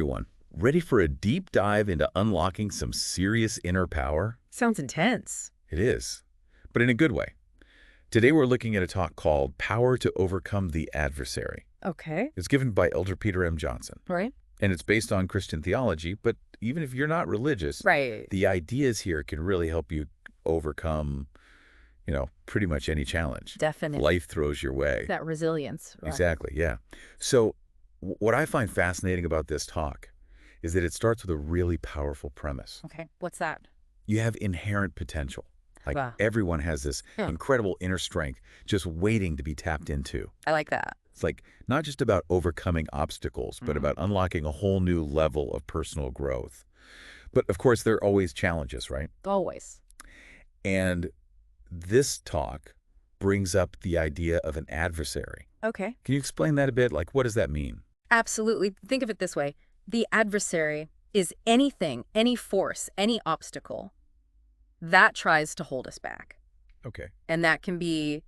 Everyone, ready for a deep dive into unlocking some serious inner power? Sounds intense. It is, but in a good way. Today we're looking at a talk called Power to Overcome the Adversary. Okay. It's given by Elder Peter M. Johnson, Right. and it's based on Christian theology, but even if you're not religious, Right. the ideas here can really help you overcome, pretty much any challenge Definitely. life throws your way. That resilience. Right. Exactly, yeah. So what I find fascinating about this talk is that it starts with a really powerful premise. Okay. What's that? You have inherent potential. Like Wow. everyone has this incredible inner strength just waiting to be tapped into. I like that. It's like not just about overcoming obstacles, but about unlocking a whole new level of personal growth. But of course, there are always challenges, right? Always. And this talk brings up the idea of an adversary. Okay. Can you explain that a bit? Like, what does that mean? Absolutely. Think of it this way. The adversary is anything, any force, any obstacle that tries to hold us back. Okay. And that can be,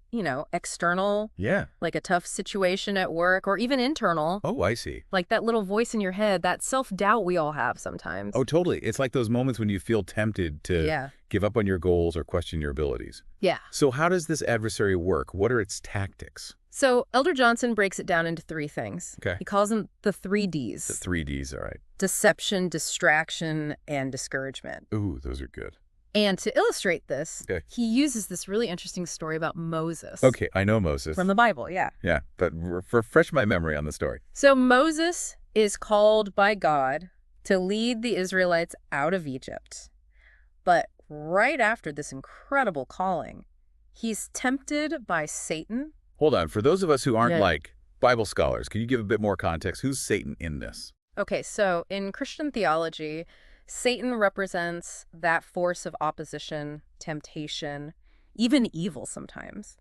external, Yeah. like a tough situation at work, or even internal, Oh, I see. like that little voice in your head, that self-doubt we all have sometimes. Oh, totally. It's like those moments when you feel tempted to Yeah. give up on your goals or question your abilities. Yeah. So how does this adversary work? What are its tactics? So Elder Johnson breaks it down into three things. Okay. He calls them the 3Ds. The 3Ds, all right. Deception, distraction, and discouragement. Ooh, those are good. And to illustrate this, Okay. he uses this really interesting story about Moses. Okay, I know Moses. From the Bible, yeah. Yeah, but refresh my memory on the story. So Moses is called by God to lead the Israelites out of Egypt. But right after this incredible calling, he's tempted by Satan. Hold on. For those of us who aren't Yeah. like Bible scholars, can you give a bit more context? Who's Satan in this? Okay, so in Christian theology, Satan represents that force of opposition, temptation, even evil sometimes.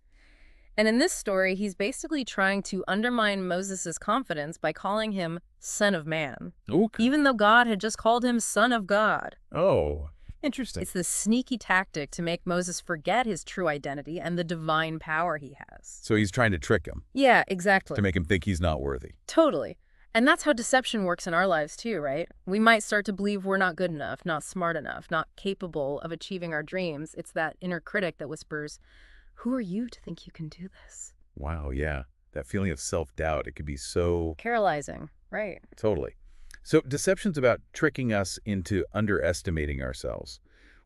And in this story, he's basically trying to undermine Moses' confidence by calling him Son of Man, Okay. even though God had just called him Son of God. Oh, interesting. It's this sneaky tactic to make Moses forget his true identity and the divine power he has. So he's trying to trick him, Yeah, exactly. to make him think he's not worthy. Totally. And that's how deception works in our lives too, right? We might start to believe we're not good enough, not smart enough, not capable of achieving our dreams. It's that inner critic that whispers, "Who are you to think you can do this?" Wow, yeah. That feeling of self-doubt, it could be so... Paralyzing, right? Totally. So deception's about tricking us into underestimating ourselves.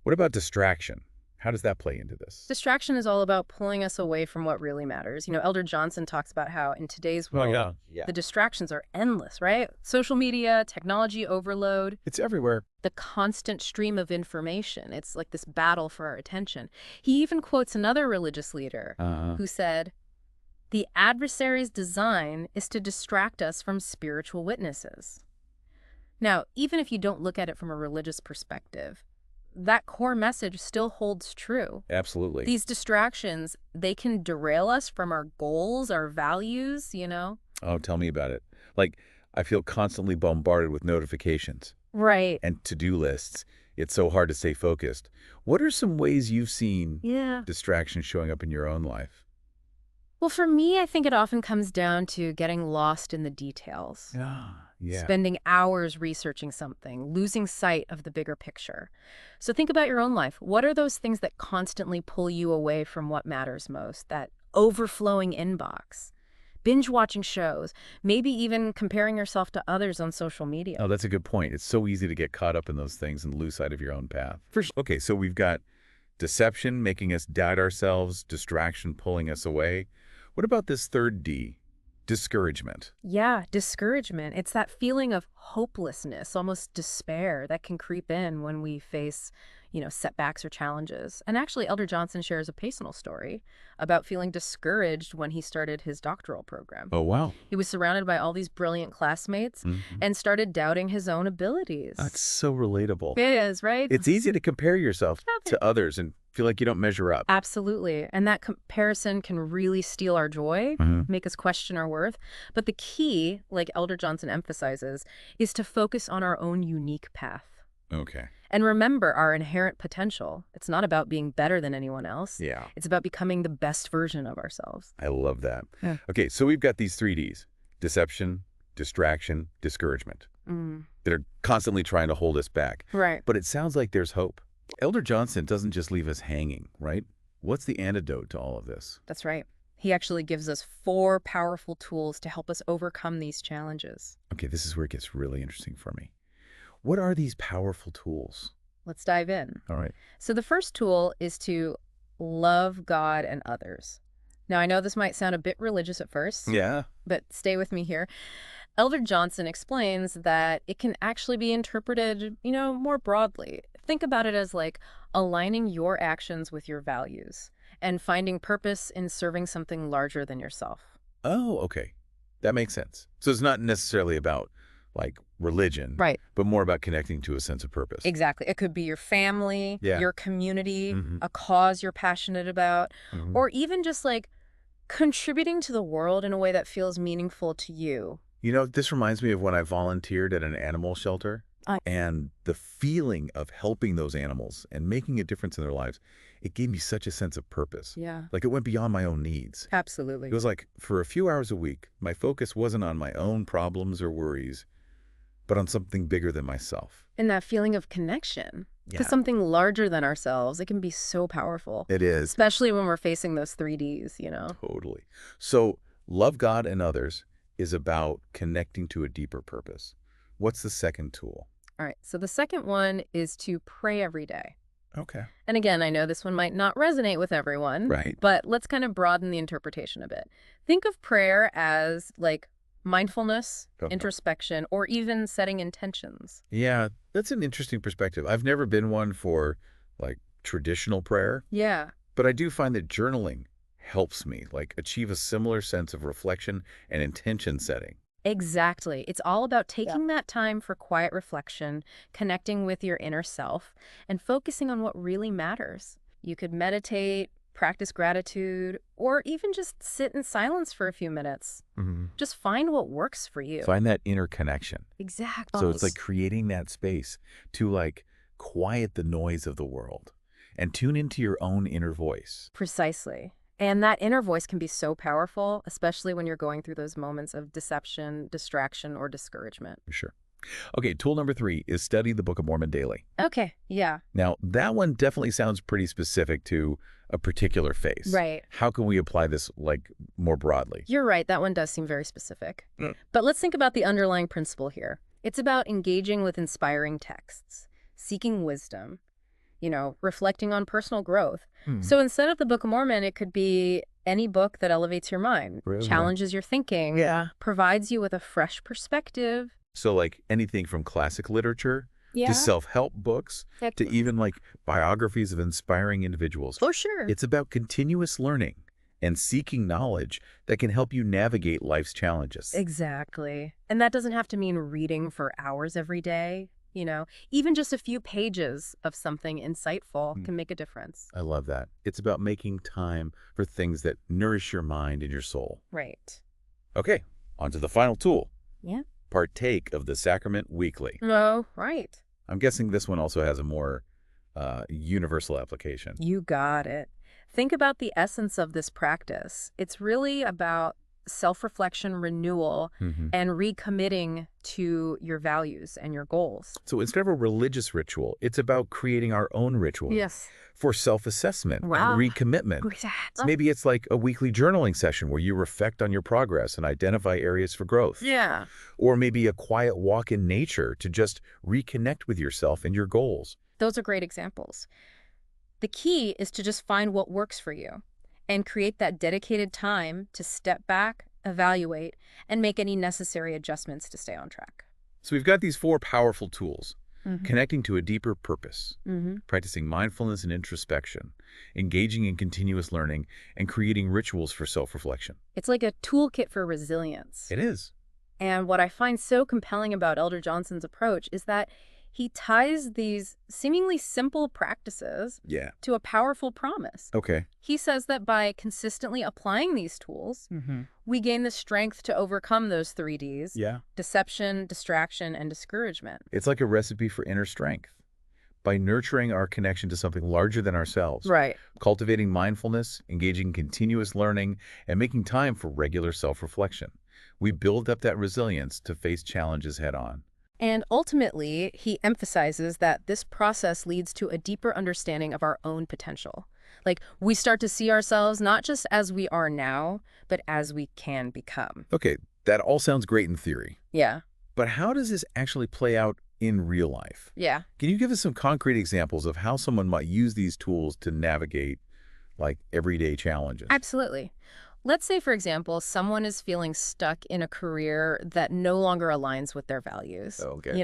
What about distraction? How does that play into this? Distraction is all about pulling us away from what really matters. Elder Johnson talks about how in today's world, Yeah. the distractions are endless, right? Social media, technology overload, It's everywhere. the constant stream of information. It's like this battle for our attention. He even quotes another religious leader who said, "The adversary's design is to distract us from spiritual witnesses." Now, even if you don't look at it from a religious perspective, that core message still holds true. Absolutely. These distractions, they can derail us from our goals, our values, Oh, tell me about it. Like, I feel constantly bombarded with notifications Right. and to-do lists. It's so hard to stay focused. What are some ways you've seen Yeah. distractions showing up in your own life? Well, for me, I think it often comes down to getting lost in the details. Yeah. Spending hours researching something, losing sight of the bigger picture. So think about your own life. What are those things that constantly pull you away from what matters most? That overflowing inbox, binge watching shows, maybe even comparing yourself to others on social media. Oh, that's a good point. It's so easy to get caught up in those things and lose sight of your own path. For sure. Okay, so we've got deception making us doubt ourselves, distraction pulling us away. What about this third D? Discouragement. Yeah, discouragement. It's that feeling of hopelessness, almost despair that can creep in when we face, setbacks or challenges. And actually, Elder Johnson shares a personal story about feeling discouraged when he started his doctoral program. Oh, wow. He was surrounded by all these brilliant classmates and started doubting his own abilities. That's so relatable. It is, right? It's easy to compare yourself to others and feel like you don't measure up. Absolutely. And that comparison can really steal our joy, make us question our worth. But the key, like Elder Johnson emphasizes, is to focus on our own unique path. Okay. And remember our inherent potential. It's not about being better than anyone else. Yeah. It's about becoming the best version of ourselves. I love that. Yeah. Okay, so we've got these 3Ds: deception, distraction, discouragement. Mm. that are constantly trying to hold us back. Right. But it sounds like there's hope. Elder Johnson doesn't just leave us hanging, right? What's the antidote to all of this? That's right. He actually gives us 4 powerful tools to help us overcome these challenges. Okay, this is where it gets really interesting for me. What are these powerful tools? Let's dive in. All right. So the first tool is to love God and others. Now, I know this might sound a bit religious at first, Yeah. but stay with me here. Elder Johnson explains that it can actually be interpreted, more broadly. Think about it as like aligning your actions with your values and finding purpose in serving something larger than yourself. Oh, okay. That makes sense. So it's not necessarily about, like, religion, Right. but more about connecting to a sense of purpose. Exactly. It could be your family, Yeah. your community, Mhm. a cause you're passionate about, Mhm. or even just like contributing to the world in a way that feels meaningful to you. This reminds me of when I volunteered at an animal shelter, and the feeling of helping those animals and making a difference in their lives, it gave me such a sense of purpose. Yeah, Like, it went beyond my own needs. absolutely. It was like, for a few hours a week, my focus wasn't on my own problems or worries, but on something bigger than myself. And that feeling of connection to Yeah. something larger than ourselves, it can be so powerful, It is. especially when we're facing those 3Ds, Totally. So, love God and others is about connecting to a deeper purpose. What's the second tool? All right, so the second one is to pray every day. Okay. And again, I know this one might not resonate with everyone, Right. but let's kind of broaden the interpretation a bit. Think of prayer as like mindfulness, Okay. introspection, or even setting intentions. Yeah, that's an interesting perspective. I've never been one for, like, traditional prayer, Yeah, but I do find that journaling helps me, like, achieve a similar sense of reflection and intention setting. exactly. It's all about taking that time for quiet reflection, connecting with your inner self, and focusing on what really matters. You could meditate, practice gratitude, or even just sit in silence for a few minutes. Mm-hmm. Just find what works for you. Find that inner connection. Exactly. So it's like creating that space to, like, quiet the noise of the world and tune into your own inner voice. Precisely. And that inner voice can be so powerful, especially when you're going through those moments of deception, distraction, or discouragement. Sure. Okay, tool number 3 is study the Book of Mormon daily. Okay, yeah. Now, that one definitely sounds pretty specific to a particular phase. Right. How can we apply this, like, more broadly? You're right, that one does seem very specific. Mm. But let's think about the underlying principle here. It's about engaging with inspiring texts, seeking wisdom, reflecting on personal growth. So instead of the Book of Mormon, it could be any book that elevates your mind, Really? challenges your thinking, provides you with a fresh perspective. So, like, anything from classic literature to self-help books to even, like, biographies of inspiring individuals. For sure. It's about continuous learning and seeking knowledge that can help you navigate life's challenges. Exactly. And that doesn't have to mean reading for hours every day. Even just a few pages of something insightful can make a difference. I love that. It's about making time for things that nourish your mind and your soul. Right. Okay, on to the final tool. Yeah. Partake of the sacrament weekly. No, right. I'm guessing this one also has a more universal application. You got it. Think about the essence of this practice. It's really about self-reflection, renewal, and recommitting to your values and your goals. So instead of a religious ritual, it's about creating our own ritual. Yes. For self-assessment Wow. and recommitment. Maybe it's like a weekly journaling session where you reflect on your progress and identify areas for growth. Yeah. Or maybe a quiet walk in nature to just reconnect with yourself and your goals. Those are great examples. The key is to just find what works for you and create that dedicated time to step back, evaluate, and make any necessary adjustments to stay on track. So we've got these 4 powerful tools. Connecting to a deeper purpose, Mm-hmm. practicing mindfulness and introspection, engaging in continuous learning, and creating rituals for self-reflection. It's like a toolkit for resilience. It is. And what I find so compelling about Elder Johnson's approach is that he ties these seemingly simple practices Yeah. to a powerful promise. Okay. He says that by consistently applying these tools, we gain the strength to overcome those 3Ds, Yeah. deception, distraction, and discouragement. It's like a recipe for inner strength. By nurturing our connection to something larger than ourselves, Right. cultivating mindfulness, engaging in continuous learning, and making time for regular self-reflection, we build up that resilience to face challenges head-on. And ultimately, he emphasizes that this process leads to a deeper understanding of our own potential. Like, we start to see ourselves not just as we are now, but as we can become. Okay, that all sounds great in theory. Yeah. But how does this actually play out in real life? Yeah. Can you give us some concrete examples of how someone might use these tools to navigate, like, everyday challenges? Absolutely. Let's say, for example, someone is feeling stuck in a career that no longer aligns with their values. Okay.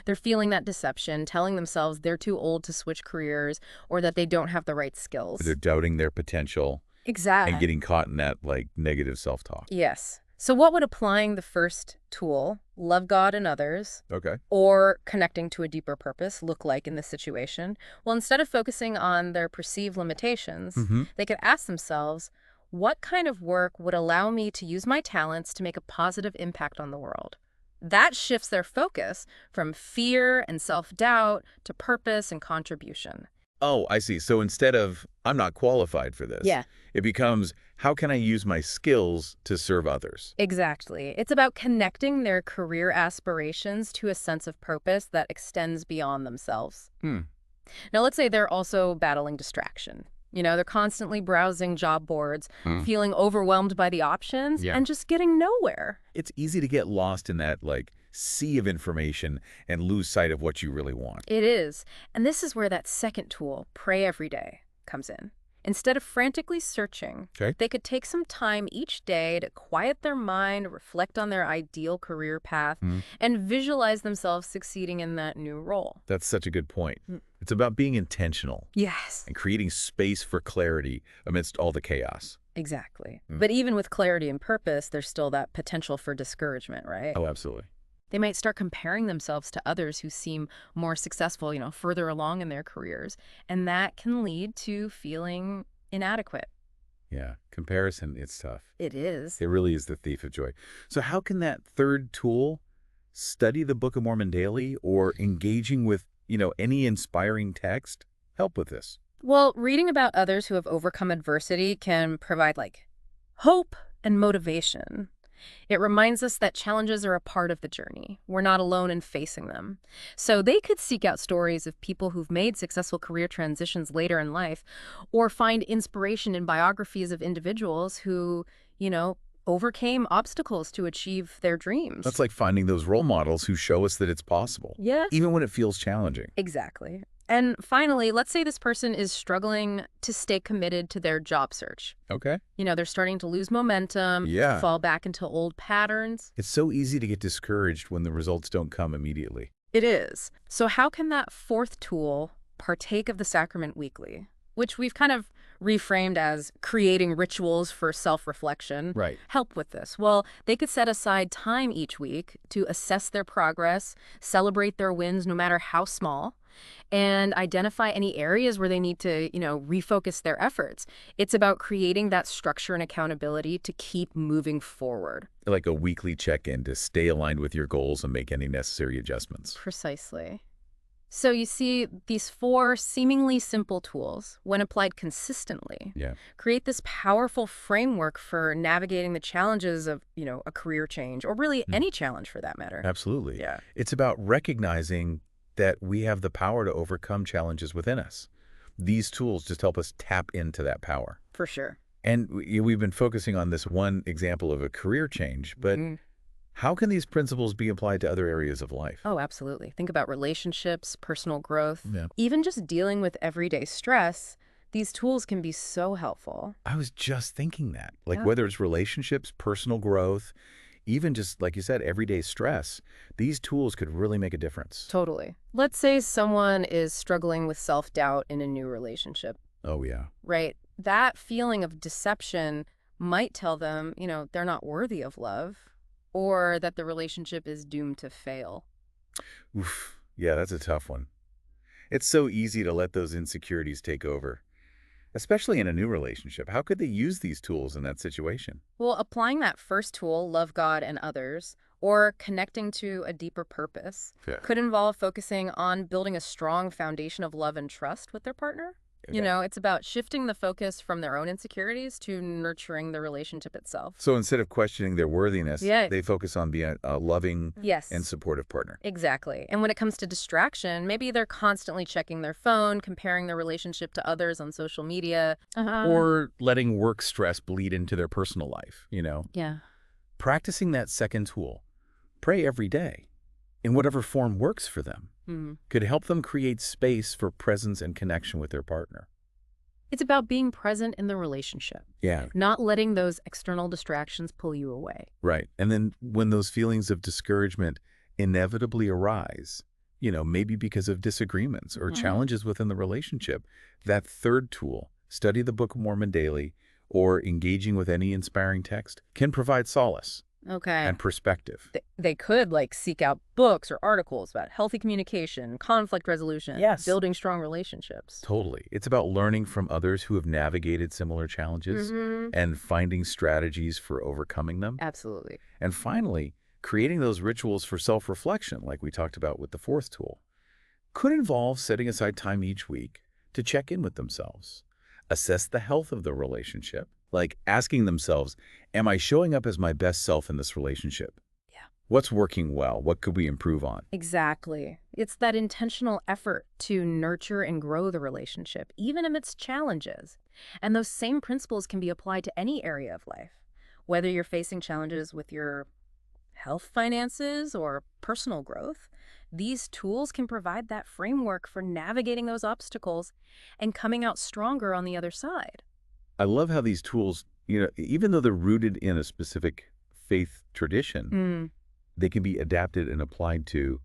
They're feeling that deception, telling themselves they're too old to switch careers or that they don't have the right skills. They're doubting their potential Exactly. and getting caught in that, like, negative self-talk. Yes. So what would applying the first tool, love God and others, Okay. or connecting to a deeper purpose look like in this situation? Well, instead of focusing on their perceived limitations, they could ask themselves, what kind of work would allow me to use my talents to make a positive impact on the world? That shifts their focus from fear and self-doubt to purpose and contribution. Oh, I see. So instead of, I'm not qualified for this, Yeah. it becomes, how can I use my skills to serve others? Exactly. It's about connecting their career aspirations to a sense of purpose that extends beyond themselves. Now, let's say they're also battling distraction. They're constantly browsing job boards, feeling overwhelmed by the options, and just getting nowhere. It's easy to get lost in that, like, sea of information and lose sight of what you really want. It is. And this is where that second tool, pray every day, comes in. Instead of frantically searching, they could take some time each day to quiet their mind, reflect on their ideal career path, and visualize themselves succeeding in that new role. That's such a good point. It's about being intentional. Yes. And creating space for clarity amidst all the chaos. Exactly. But even with clarity and purpose, there's still that potential for discouragement, right? Oh, absolutely. They might start comparing themselves to others who seem more successful, further along in their careers. And that can lead to feeling inadequate. Yeah, comparison, it's tough. It is. It really is the thief of joy. So how can that third tool, study the Book of Mormon daily or engaging with, any inspiring text, help with this? Well, reading about others who have overcome adversity can provide, hope and motivation. It reminds us that challenges are a part of the journey. We're not alone in facing them. So they could seek out stories of people who've made successful career transitions later in life, or find inspiration in biographies of individuals who, overcame obstacles to achieve their dreams. That's like finding those role models who show us that it's possible. Yeah. Even when it feels challenging. Exactly. And finally, let's say this person is struggling to stay committed to their job search. Okay. They're starting to lose momentum, fall back into old patterns. It's so easy to get discouraged when the results don't come immediately. It is. So how can that fourth tool partake of the sacrament weekly, which we've kind of reframed as creating rituals for self-reflection, help with this? Well, they could set aside time each week to assess their progress, celebrate their wins no matter how small, and identify any areas where they need to, refocus their efforts. It's about creating that structure and accountability to keep moving forward. Like a weekly check-in to stay aligned with your goals and make any necessary adjustments. Precisely. So you see, these four seemingly simple tools, when applied consistently, create this powerful framework for navigating the challenges of, a career change, or really any challenge for that matter. Absolutely. Yeah. It's about recognizing that we have the power to overcome challenges within us. These tools just help us tap into that power. For sure. And we've been focusing on this one example of a career change, but how can these principles be applied to other areas of life? Oh, absolutely. Think about relationships, personal growth, even just dealing with everyday stress. These tools can be so helpful. I was just thinking that. Whether it's relationships, personal growth, even just, like you said, everyday stress, these tools could really make a difference. Totally. Let's say someone is struggling with self-doubt in a new relationship. Oh, yeah. Right. That feeling of deception might tell them, they're not worthy of love, or that the relationship is doomed to fail. Oof. Yeah, that's a tough one. It's so easy to let those insecurities take over. Especially in a new relationship. How could they use these tools in that situation? Well, applying that first tool, love God and others, or connecting to a deeper purpose, could involve focusing on building a strong foundation of love and trust with their partner. You know, it's about shifting the focus from their own insecurities to nurturing the relationship itself. So instead of questioning their worthiness, Yeah. they focus on being a loving Yes. and supportive partner. Exactly. And when it comes to distraction, maybe they're constantly checking their phone, comparing their relationship to others on social media. Or letting work stress bleed into their personal life, Yeah. Practicing that second tool, pray every day, in whatever form works for them, could help them create space for presence and connection with their partner. It's about being present in the relationship. Yeah. Not letting those external distractions pull you away. Right. And then when those feelings of discouragement inevitably arise, maybe because of disagreements or challenges within the relationship, that third tool, study the Book of Mormon daily or engaging with any inspiring text, can provide solace and perspective. They could seek out books or articles about healthy communication, conflict resolution, building strong relationships. Totally. It's about learning from others who have navigated similar challenges and finding strategies for overcoming them. Absolutely. And finally, creating those rituals for self-reflection, like we talked about with the fourth tool, could involve setting aside time each week to check in with themselves, assess the health of the relationship, like asking themselves, am I showing up as my best self in this relationship? Yeah. What's working well? What could we improve on? Exactly. It's that intentional effort to nurture and grow the relationship, even amidst challenges. And those same principles can be applied to any area of life, whether you're facing challenges with your health, finances, or personal growth. These tools can provide that framework for navigating those obstacles and coming out stronger on the other side. I love how these tools, even though they're rooted in a specific faith tradition, they can be adapted and applied to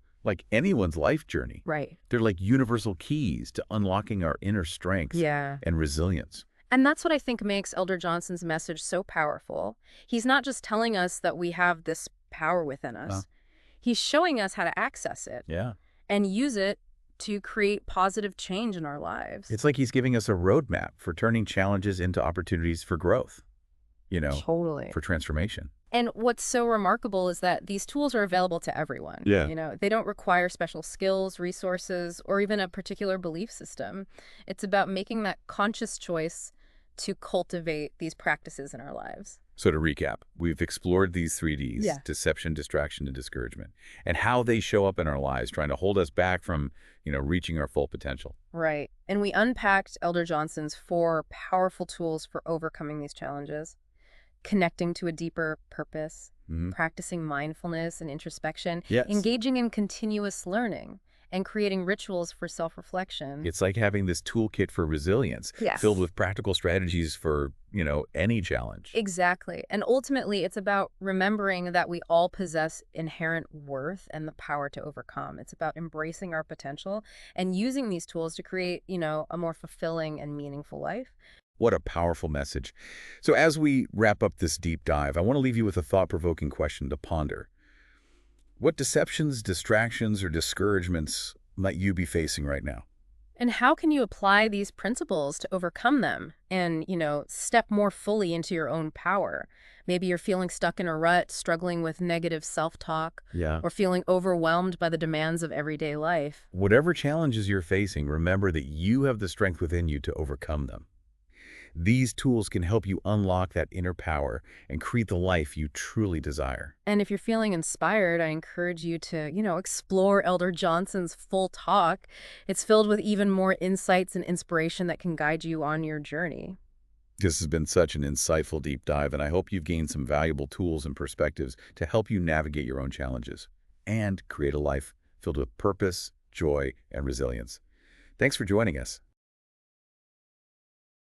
anyone's life journey. Right. They're like universal keys to unlocking our inner strength and resilience. And that's what I think makes Elder Johnson's message so powerful. He's not just telling us that we have this power within us. He's showing us how to access it and use it to create positive change in our lives. It's like he's giving us a roadmap for turning challenges into opportunities for growth, Totally. for transformation. And what's so remarkable is that these tools are available to everyone. Yeah. They don't require special skills, resources, or even a particular belief system. It's about making that conscious choice to cultivate these practices in our lives. So to recap, we've explored these 3Ds, deception, distraction, and discouragement, and how they show up in our lives, trying to hold us back from, reaching our full potential. Right. And we unpacked Elder Johnson's 4 powerful tools for overcoming these challenges: connecting to a deeper purpose, practicing mindfulness and introspection, engaging in continuous learning, and creating rituals for self-reflection. It's like having this toolkit for resilience, filled with practical strategies for, any challenge. Exactly. And ultimately, it's about remembering that we all possess inherent worth and the power to overcome. It's about embracing our potential and using these tools to create, a more fulfilling and meaningful life. What a powerful message. So as we wrap up this deep dive, I want to leave you with a thought-provoking question to ponder. What deceptions, distractions, or discouragements might you be facing right now? And how can you apply these principles to overcome them and, step more fully into your own power? Maybe you're feeling stuck in a rut, struggling with negative self-talk, or feeling overwhelmed by the demands of everyday life. Whatever challenges you're facing, remember that you have the strength within you to overcome them. These tools can help you unlock that inner power and create the life you truly desire. And if you're feeling inspired, I encourage you to, explore Elder Johnson's full talk. It's filled with even more insights and inspiration that can guide you on your journey. This has been such an insightful deep dive, and I hope you've gained some valuable tools and perspectives to help you navigate your own challenges and create a life filled with purpose, joy, and resilience. Thanks for joining us.